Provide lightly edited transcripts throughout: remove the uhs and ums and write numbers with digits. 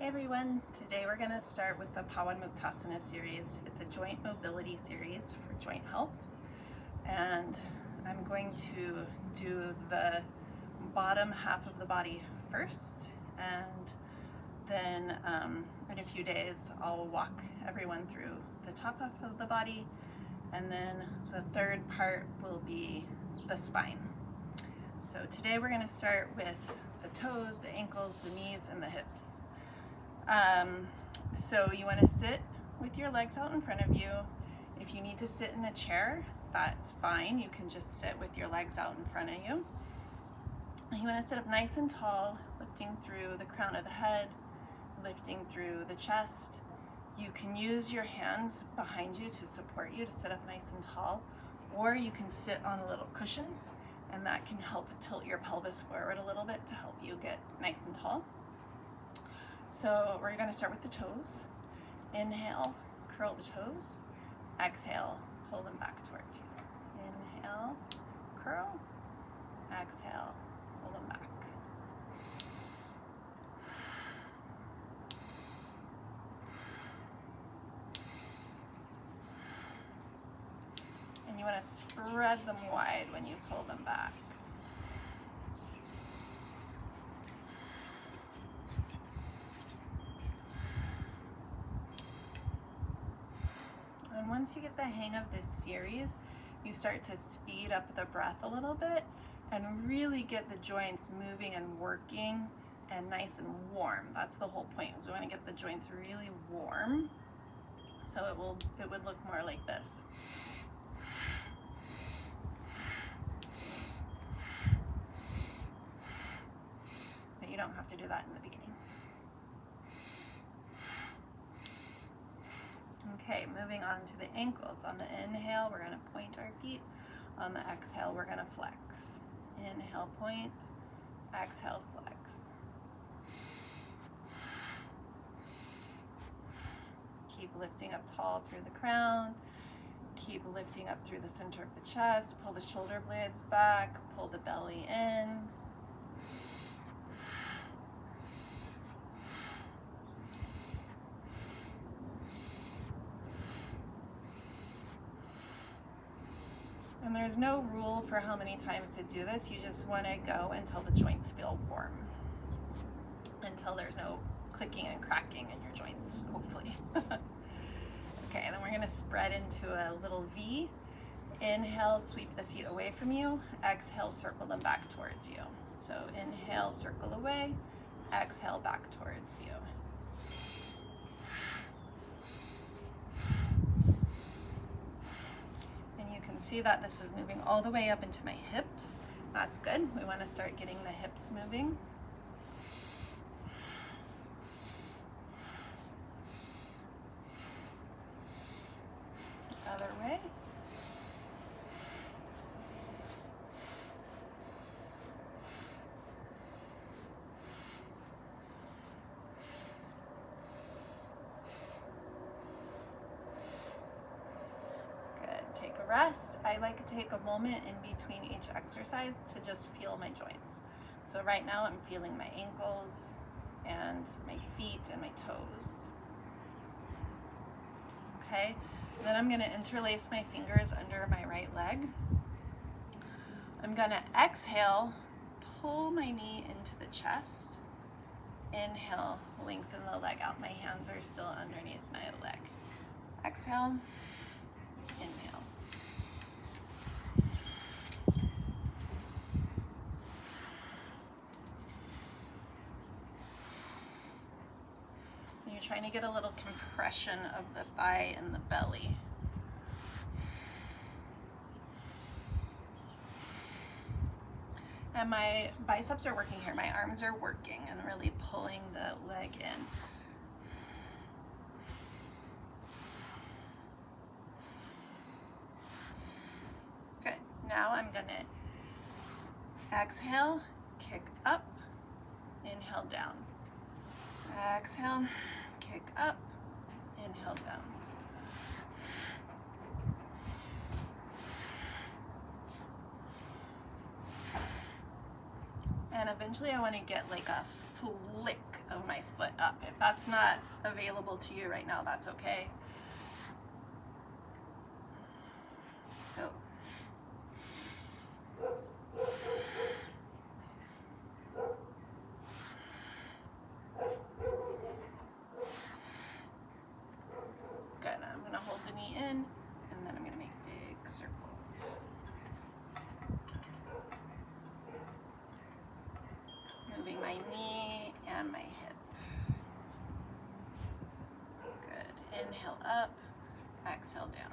Hey everyone, today we're going to start with the Pawanmuktasana Series. It's a joint mobility series for joint health, and I'm going to do the bottom half of the body first, and then in a few days I'll walk everyone through the top half of the body, and then the third part will be the spine. So today we're going to start with the toes, the ankles, the knees, and the hips. So you want to sit with your legs out in front of you. If you need to sit in a chair, that's fine. You can just sit with your legs out in front of you. And you want to sit up nice and tall, lifting through the crown of the head, lifting through the chest. You can use your hands behind you to support you to sit up nice and tall, or you can sit on a little cushion, and that can help tilt your pelvis forward a little bit to help you get nice and tall. So we're going to start with the toes. Inhale, curl the toes. Exhale, pull them back towards you. Inhale, curl. Exhale, pull them back. And you want to spread them wide when you pull them back. And once you get the hang of this series, you start to speed up the breath a little bit and really get the joints moving and working and nice and warm. That's the whole point, is we want to get the joints really warm, so it would look more like this. But you don't have to do that in the beginning. Okay, moving on to the ankles. On the inhale, we're going to point our feet. On the exhale, we're going to flex. Inhale, point. Exhale, flex. Keep lifting up tall through the crown. Keep lifting up through the center of the chest. Pull the shoulder blades back. Pull the belly in. And there's no rule for how many times to do this. You just want to go until the joints feel warm, until there's no clicking and cracking in your joints, hopefully. Okay, and then we're going to spread into a little V. Inhale, sweep the feet away from you. Exhale, circle them back towards you. So inhale, circle away. Exhale, back towards you. See that this is moving all the way up into my hips. That's good. We want to start getting the hips moving. Other way. Take a rest. I like to take a moment in between each exercise to just feel my joints. So right now I'm feeling my ankles and my feet and my toes. Okay, then I'm going to interlace my fingers under my right leg. I'm going to exhale, pull my knee into the chest. Inhale, lengthen the leg out. My hands are still underneath my leg. Exhale, inhale. Trying to get a little compression of the thigh and the belly. And my biceps are working here. My arms are working and really pulling the leg in. Good. Now I'm gonna exhale, kick up, inhale down. Exhale. Kick up, inhale down. And eventually I want to get like a flick of my foot up, if that's not available to you right now, that's okay. So good. I'm going to hold the knee in, and then I'm going to make big circles. Moving my knee and my hip. Good. Inhale up, exhale down.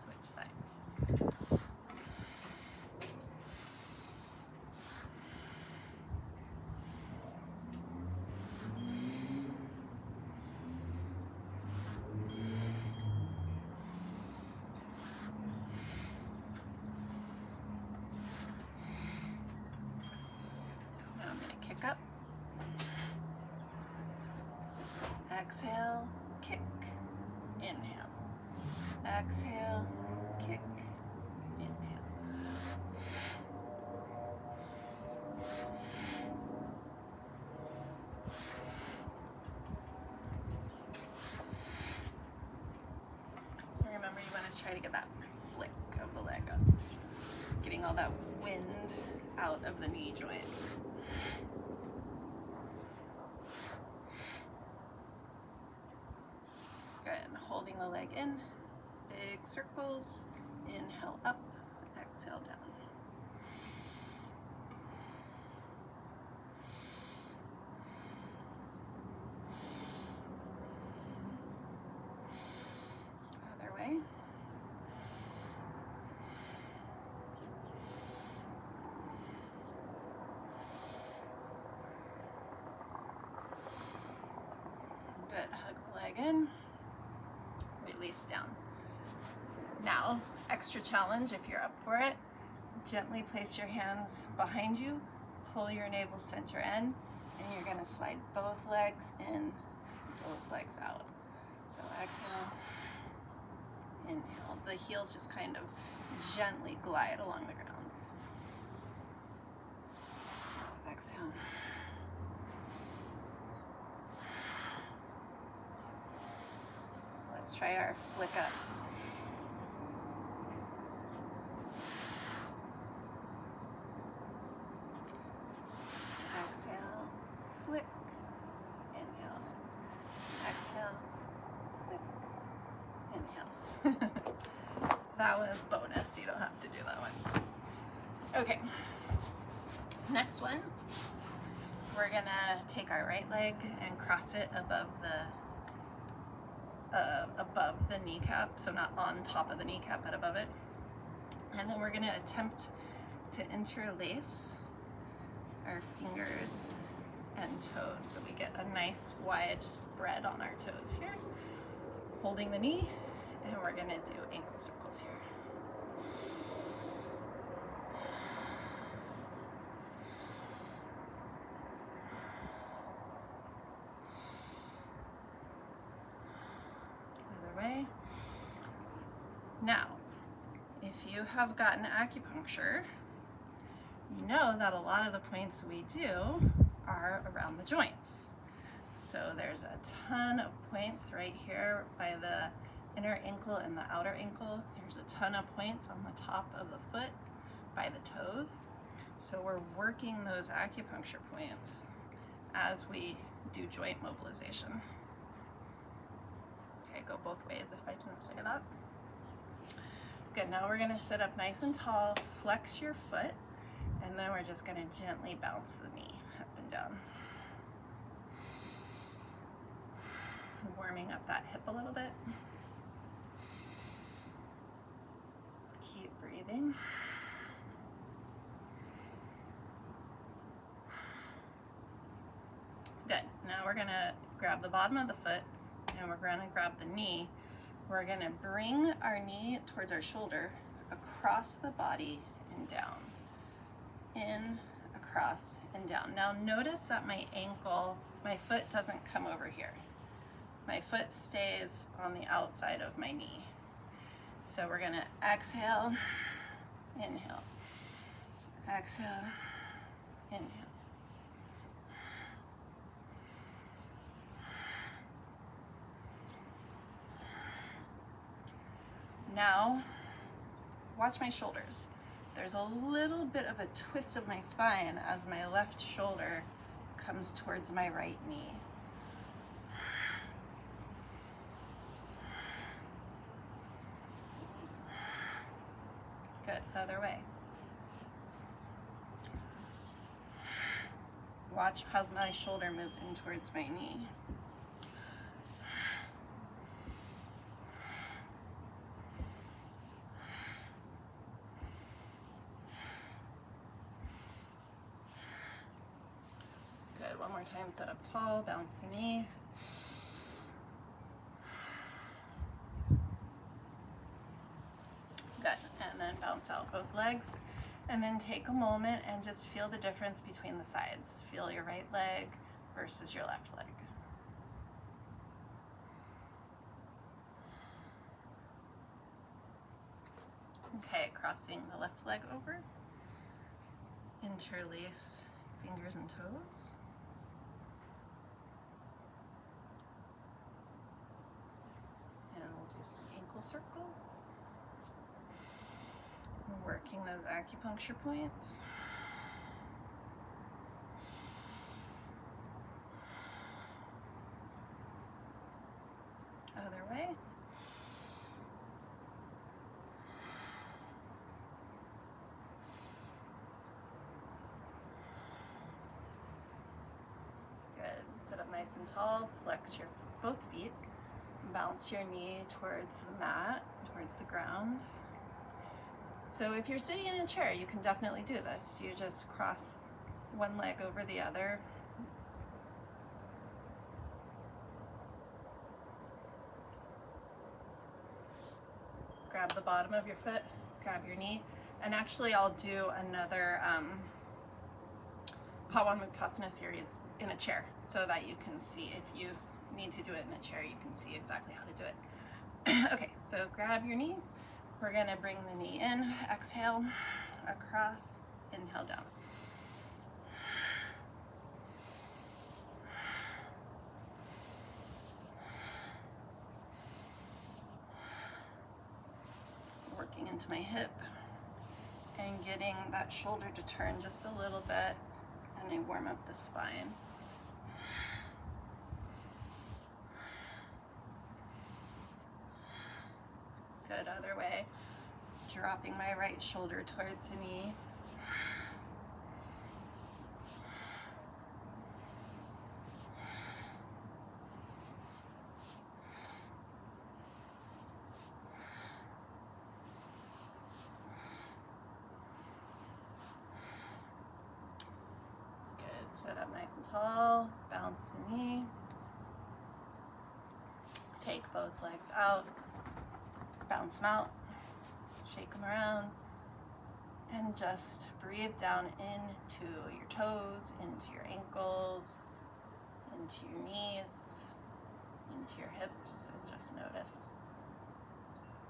Switch sides. Up. Exhale, kick, inhale. Exhale, kick, inhale. Remember, you want to try to get that flick of the leg up, getting all that wind out of the knee joint. Holding the leg in, big circles, inhale up, exhale down. Other way. Good, hug the leg in. Release down. Now, extra challenge if you're up for it. Gently place your hands behind you, pull your navel center in, and you're going to slide both legs in, both legs out. So exhale, inhale. The heels just kind of gently glide along the ground. Exhale. Let's try our flick up. Exhale, flick, inhale. Exhale, flick, inhale. That was bonus, you don't have to do that one. Okay, next one. We're gonna take our right leg and cross it above the kneecap, so not on top of the kneecap, but above it. And then we're going to attempt to interlace our fingers and toes, so we get a nice wide spread on our toes here. Holding the knee, and we're going to do ankle circles here. Way. Now, if you have gotten acupuncture, you know that a lot of the points we do are around the joints. So there's a ton of points right here by the inner ankle and the outer ankle. There's a ton of points on the top of the foot by the toes. So we're working those acupuncture points as we do joint mobilization. Go both ways if I didn't say that. Good, now we're going to sit up nice and tall, flex your foot, and then we're just going to gently bounce the knee up and down. Warming up that hip a little bit. Keep breathing. Good, now we're going to grab the bottom of the foot, and we're going to grab the knee. We're going to bring our knee towards our shoulder, across the body and down. In, across, and down. Now notice that my foot doesn't come over here. my foot stays on the outside of my knee. So we're gonna exhale, inhale, exhale, inhale. Now, watch my shoulders. There's a little bit of a twist of my spine as my left shoulder comes towards my right knee. Good, other way. Watch how my shoulder moves in towards my knee. Good, one more time, sit up tall, bounce the knee. Good, and then bounce out both legs. And then take a moment and just feel the difference between the sides. Feel your right leg versus your left leg. Okay, crossing the left leg over. Interlace fingers and toes. And we'll do some ankle circles. Working those acupuncture points. Other way. Good. Sit up nice and tall. Flex your both feet. Bounce your knee towards the mat, towards the ground. So if you're sitting in a chair, you can definitely do this. You just cross one leg over the other. Grab the bottom of your foot, grab your knee, and actually I'll do another Pawanmuktasana Series in a chair so that you can see. If you need to do it in a chair, you can see exactly how to do it. Okay, so grab your knee. We're gonna bring the knee in, exhale, across, inhale down. Working into my hip and getting that shoulder to turn just a little bit, and I warm up the spine. Good, other way. Dropping my right shoulder towards the knee. Good, sit up nice and tall, bounce the knee. Take both legs out. Bounce them out, shake them around, and just breathe down into your toes, into your ankles, into your knees, into your hips, and just notice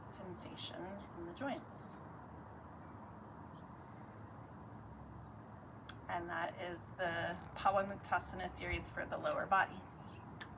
sensation in the joints. And that is the Pawanmuktasana series for the lower body.